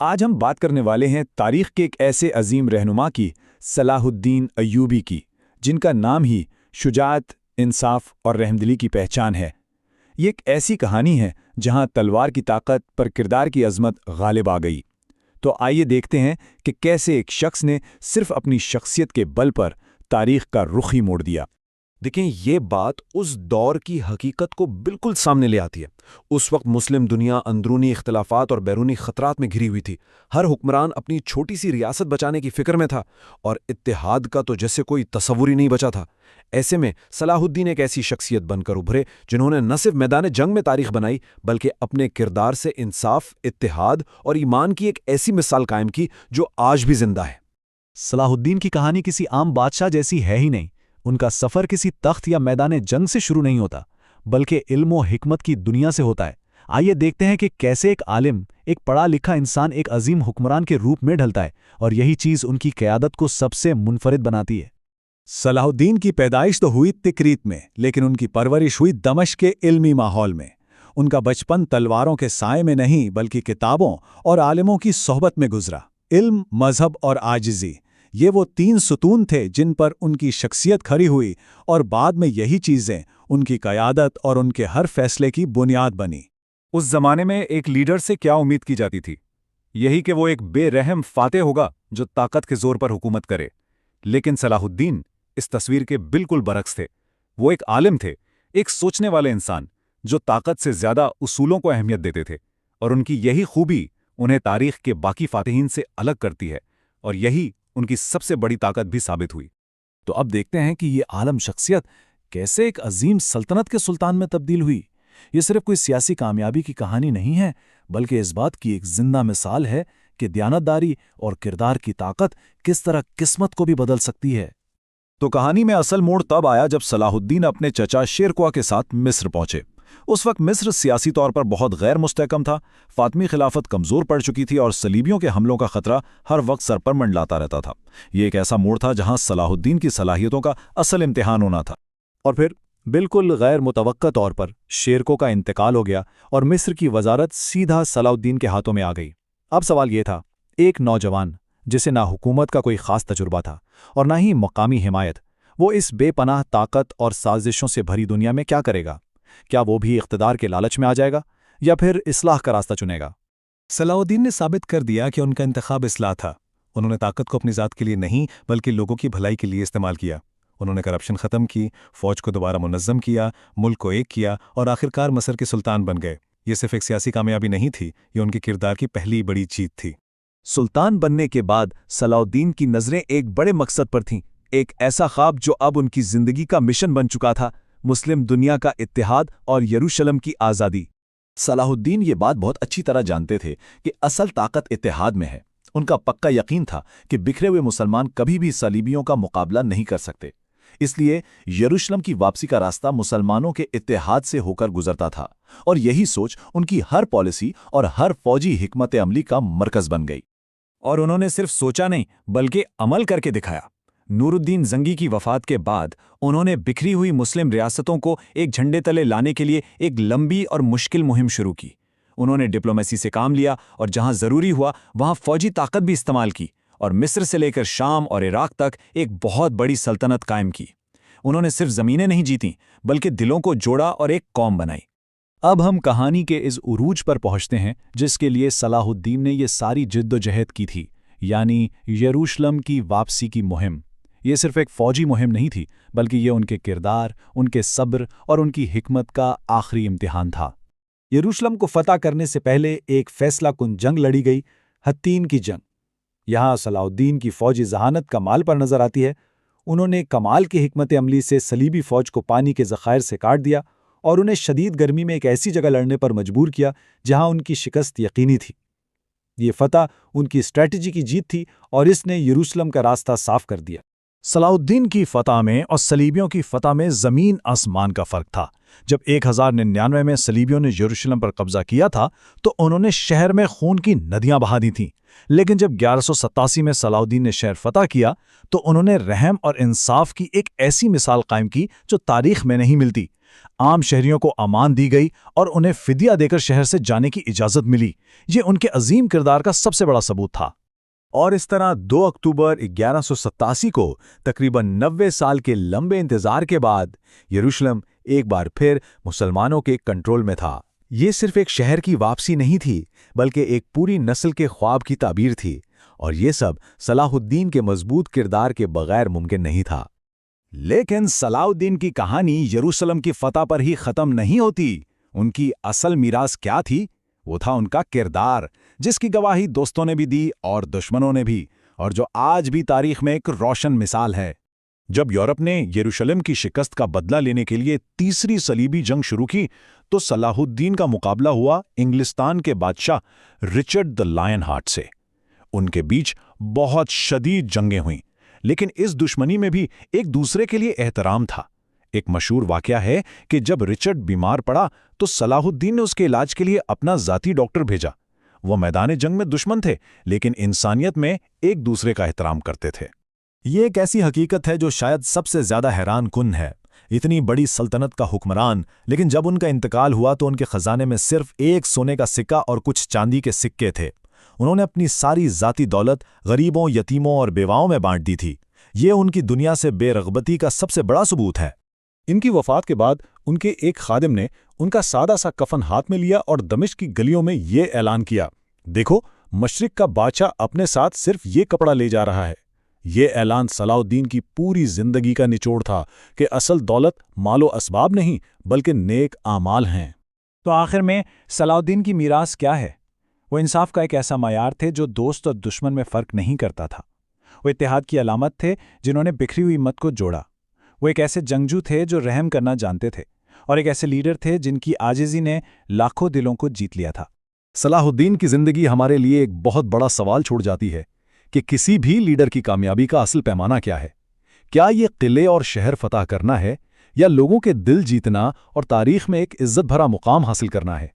آج ہم بات کرنے والے ہیں تاریخ کے ایک ایسے عظیم رہنما کی، صلاح الدین ایوبی کی، جن کا نام ہی شجاعت، انصاف اور رحمدلی کی پہچان ہے۔ یہ ایک ایسی کہانی ہے جہاں تلوار کی طاقت پر کردار کی عظمت غالب آ گئی۔ تو آئیے دیکھتے ہیں کہ کیسے ایک شخص نے صرف اپنی شخصیت کے بل پر تاریخ کا رخ ہی موڑ دیا۔ دیکھیں، یہ بات اس دور کی حقیقت کو بالکل سامنے لے آتی ہے۔ اس وقت مسلم دنیا اندرونی اختلافات اور بیرونی خطرات میں گھری ہوئی تھی۔ ہر حکمران اپنی چھوٹی سی ریاست بچانے کی فکر میں تھا، اور اتحاد کا تو جیسے کوئی تصور ہی نہیں بچا تھا۔ ایسے میں صلاح الدین ایک ایسی شخصیت بن کر ابھرے جنہوں نے نہ صرف میدان جنگ میں تاریخ بنائی، بلکہ اپنے کردار سے انصاف، اتحاد اور ایمان کی ایک ایسی مثال قائم کی جو آج بھی زندہ ہے۔ صلاح الدین کی کہانی کسی عام بادشاہ جیسی ہے ہی نہیں۔ ان کا سفر کسی تخت یا میدان جنگ سے شروع نہیں ہوتا، بلکہ علم و حکمت کی دنیا سے ہوتا ہے۔ آئیے دیکھتے ہیں کہ کیسے ایک عالم، ایک پڑھا لکھا انسان ایک عظیم حکمران کے روپ میں ڈھلتا ہے، اور یہی چیز ان کی قیادت کو سب سے منفرد بناتی ہے۔ صلاح الدین کی پیدائش تو ہوئی تکریت میں، لیکن ان کی پرورش ہوئی دمشق کے علمی ماحول میں۔ ان کا بچپن تلواروں کے سائے میں نہیں بلکہ کتابوں اور عالموں کی صحبت میں گزرا۔ علم، مذہب اور عاجزی، یہ وہ تین ستون تھے جن پر ان کی شخصیت کھڑی ہوئی، اور بعد میں یہی چیزیں ان کی قیادت اور ان کے ہر فیصلے کی بنیاد بنی۔ اس زمانے میں ایک لیڈر سے کیا امید کی جاتی تھی؟ یہی کہ وہ ایک بے رحم فاتح ہوگا جو طاقت کے زور پر حکومت کرے۔ لیکن صلاح الدین اس تصویر کے بالکل برعکس تھے۔ وہ ایک عالم تھے، ایک سوچنے والے انسان جو طاقت سے زیادہ اصولوں کو اہمیت دیتے تھے، اور ان کی یہی خوبی انہیں تاریخ کے باقی فاتحین سے الگ کرتی ہے، اور یہی ان کی سب سے بڑی طاقت بھی ثابت ہوئی۔ تو اب دیکھتے ہیں کہ یہ عالم شخصیت کیسے ایک عظیم سلطنت کے سلطان میں تبدیل ہوئی۔ یہ صرف کوئی سیاسی کامیابی کی کہانی نہیں ہے، بلکہ اس بات کی ایک زندہ مثال ہے کہ دیانتداری اور کردار کی طاقت کس طرح قسمت کو بھی بدل سکتی ہے۔ تو کہانی میں اصل موڑ تب آیا جب صلاح الدین اپنے چچا شیرکوا کے ساتھ مصر پہنچے۔ اس وقت مصر سیاسی طور پر بہت غیر مستحکم تھا، فاطمی خلافت کمزور پڑ چکی تھی، اور صلیبیوں کے حملوں کا خطرہ ہر وقت سر پر منڈلاتا رہتا تھا۔ یہ ایک ایسا موڑ تھا جہاں صلاح الدین کی صلاحیتوں کا اصل امتحان ہونا تھا۔ اور پھر بالکل غیر متوقع طور پر شیرکو کا انتقال ہو گیا، اور مصر کی وزارت سیدھا صلاح الدین کے ہاتھوں میں آ گئی۔ اب سوال یہ تھا، ایک نوجوان جسے نہ حکومت کا کوئی خاص تجربہ تھا اور نہ ہی مقامی حمایت، وہ اس بے پناہ طاقت اور سازشوں سے بھری دنیا میں کیا کرے گا؟ کیا وہ بھی اقتدار کے لالچ میں آ جائے گا، یا پھر اصلاح کا راستہ چنے گا؟ صلاح الدین نے ثابت کر دیا کہ ان کا انتخاب اصلاح تھا۔ انہوں نے طاقت کو اپنی ذات کے لیے نہیں بلکہ لوگوں کی بھلائی کے لیے استعمال کیا۔ انہوں نے کرپشن ختم کی، فوج کو دوبارہ منظم کیا، ملک کو ایک کیا، اور آخرکار مصر کے سلطان بن گئے۔ یہ صرف ایک سیاسی کامیابی نہیں تھی، یہ ان کے کردار کی پہلی بڑی جیت تھی۔ سلطان بننے کے بعد صلاح الدین کی نظریں ایک بڑے مقصد پر تھیں، ایک ایسا خواب جو اب ان کی زندگی کا مشن بن چکا تھا: مسلم دنیا کا اتحاد اور یروشلم کی آزادی۔ صلاح الدین یہ بات بہت اچھی طرح جانتے تھے کہ اصل طاقت اتحاد میں ہے۔ ان کا پکا یقین تھا کہ بکھرے ہوئے مسلمان کبھی بھی صلیبیوں کا مقابلہ نہیں کر سکتے، اس لیے یروشلم کی واپسی کا راستہ مسلمانوں کے اتحاد سے ہو کر گزرتا تھا، اور یہی سوچ ان کی ہر پالیسی اور ہر فوجی حکمت عملی کا مرکز بن گئی۔ اور انہوں نے صرف سوچا نہیں بلکہ عمل کر کے دکھایا۔ نور الدین زنگی کی وفات کے بعد انہوں نے بکھری ہوئی مسلم ریاستوں کو ایک جھنڈے تلے لانے کے لیے ایک لمبی اور مشکل مہم شروع کی۔ انہوں نے ڈپلومیسی سے کام لیا، اور جہاں ضروری ہوا وہاں فوجی طاقت بھی استعمال کی، اور مصر سے لے کر شام اور عراق تک ایک بہت بڑی سلطنت قائم کی۔ انہوں نے صرف زمینیں نہیں جیتیں بلکہ دلوں کو جوڑا اور ایک قوم بنائی۔ اب ہم کہانی کے اس عروج پر پہنچتے ہیں جس کے لیے صلاح الدین نے یہ ساری جد و جہد کی تھی، یعنی یروشلم کی واپسی کی مہم۔ یہ صرف ایک فوجی مہم نہیں تھی، بلکہ یہ ان کے کردار، ان کے صبر اور ان کی حکمت کا آخری امتحان تھا۔ یروشلم کو فتح کرنے سے پہلے ایک فیصلہ کن جنگ لڑی گئی، حطین کی جنگ۔ یہاں صلاح الدین کی فوجی ذہانت کمال پر نظر آتی ہے۔ انہوں نے کمال کی حکمت عملی سے صلیبی فوج کو پانی کے ذخائر سے کاٹ دیا، اور انہیں شدید گرمی میں ایک ایسی جگہ لڑنے پر مجبور کیا جہاں ان کی شکست یقینی تھی۔ یہ فتح ان کی اسٹریٹجی کی جیت تھی، اور اس نے یروشلم کا راستہ صاف کر دیا۔ صلاح الدین کی فتح میں اور صلیبیوں کی فتح میں زمین آسمان کا فرق تھا۔ جب 1099 میں صلیبیوں نے یروشلم پر قبضہ کیا تھا تو انہوں نے شہر میں خون کی ندیاں بہا دی تھیں، لیکن جب 1187 میں صلاح الدین نے شہر فتح کیا تو انہوں نے رحم اور انصاف کی ایک ایسی مثال قائم کی جو تاریخ میں نہیں ملتی۔ عام شہریوں کو امان دی گئی اور انہیں فدیہ دے کر شہر سے جانے کی اجازت ملی۔ یہ ان کے عظیم کردار کا سب سے بڑا ثبوت تھا۔ اور اس طرح 2 اکتوبر 1187 کو تقریباً 90 سال کے لمبے انتظار کے بعد یروشلم ایک بار پھر مسلمانوں کے کنٹرول میں تھا۔ یہ صرف ایک شہر کی واپسی نہیں تھی بلکہ ایک پوری نسل کے خواب کی تعبیر تھی، اور یہ سب صلاح الدین کے مضبوط کردار کے بغیر ممکن نہیں تھا۔ لیکن صلاح الدین کی کہانی یروشلم کی فتح پر ہی ختم نہیں ہوتی۔ ان کی اصل میراث کیا تھی؟ وہ تھا ان کا کردار، جس کی گواہی دوستوں نے بھی دی اور دشمنوں نے بھی، اور جو آج بھی تاریخ میں ایک روشن مثال ہے۔ جب یورپ نے یروشلم کی شکست کا بدلہ لینے کے لیے تیسری صلیبی جنگ شروع کی تو صلاح الدین کا مقابلہ ہوا انگلستان کے بادشاہ رچرڈ دی لائن ہارٹ سے۔ ان کے بیچ بہت شدید جنگیں ہوئیں، لیکن اس دشمنی میں بھی ایک دوسرے کے لیے احترام تھا۔ ایک مشہور واقعہ ہے کہ جب رچرڈ بیمار پڑا تو صلاح الدین نے اس کے علاج کے لیے اپنا ذاتی ڈاکٹر بھیجا۔ وہ میدان جنگ میں دشمن تھے لیکن انسانیت میں ایک دوسرے کا احترام کرتے تھے۔ یہ ایک ایسی حقیقت ہے جو شاید سب سے زیادہ حیران کن ہے۔ اتنی بڑی سلطنت کا حکمران، لیکن جب ان کا انتقال ہوا تو ان کے خزانے میں صرف ایک سونے کا سکہ اور کچھ چاندی کے سکے تھے۔ انہوں نے اپنی ساری ذاتی دولت غریبوں، یتیموں اور بیواؤں میں بانٹ دی تھی۔ یہ ان کی دنیا سے بے رغبتی کا سب سے بڑا ثبوت ہے۔ ان کی وفات کے بعد ان کے ایک خادم نے ان کا سادہ سا کفن ہاتھ میں لیا اور دمشق کی گلیوں میں یہ اعلان کیا، دیکھو، مشرق کا بادشاہ اپنے ساتھ صرف یہ کپڑا لے جا رہا ہے۔ یہ اعلان صلاح الدین کی پوری زندگی کا نچوڑ تھا کہ اصل دولت مال و اسباب نہیں بلکہ نیک اعمال ہیں۔ تو آخر میں صلاح الدین کی میراث کیا ہے؟ وہ انصاف کا ایک ایسا معیار تھے جو دوست اور دشمن میں فرق نہیں کرتا تھا۔ وہ اتحاد کی علامت تھے جنہوں نے بکھری ہوئی امت کو جوڑا۔ وہ ایک ایسے جنگجو تھے جو رحم کرنا جانتے تھے، اور ایک ایسے لیڈر تھے جن کی عاجزی نے لاکھوں دلوں کو جیت لیا تھا۔ صلاح الدین کی زندگی ہمارے لیے ایک بہت بڑا سوال چھوڑ جاتی ہے کہ کسی بھی لیڈر کی کامیابی کا اصل پیمانہ کیا ہے؟ کیا یہ قلعے اور شہر فتح کرنا ہے، یا لوگوں کے دل جیتنا اور تاریخ میں ایک عزت بھرا مقام حاصل کرنا ہے؟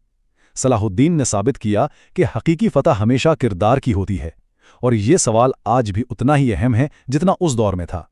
صلاح الدین نے ثابت کیا کہ حقیقی فتح ہمیشہ کردار کی ہوتی ہے، اور یہ سوال آج بھی اتنا ہی اہم ہے جتنا اس دور میں تھا۔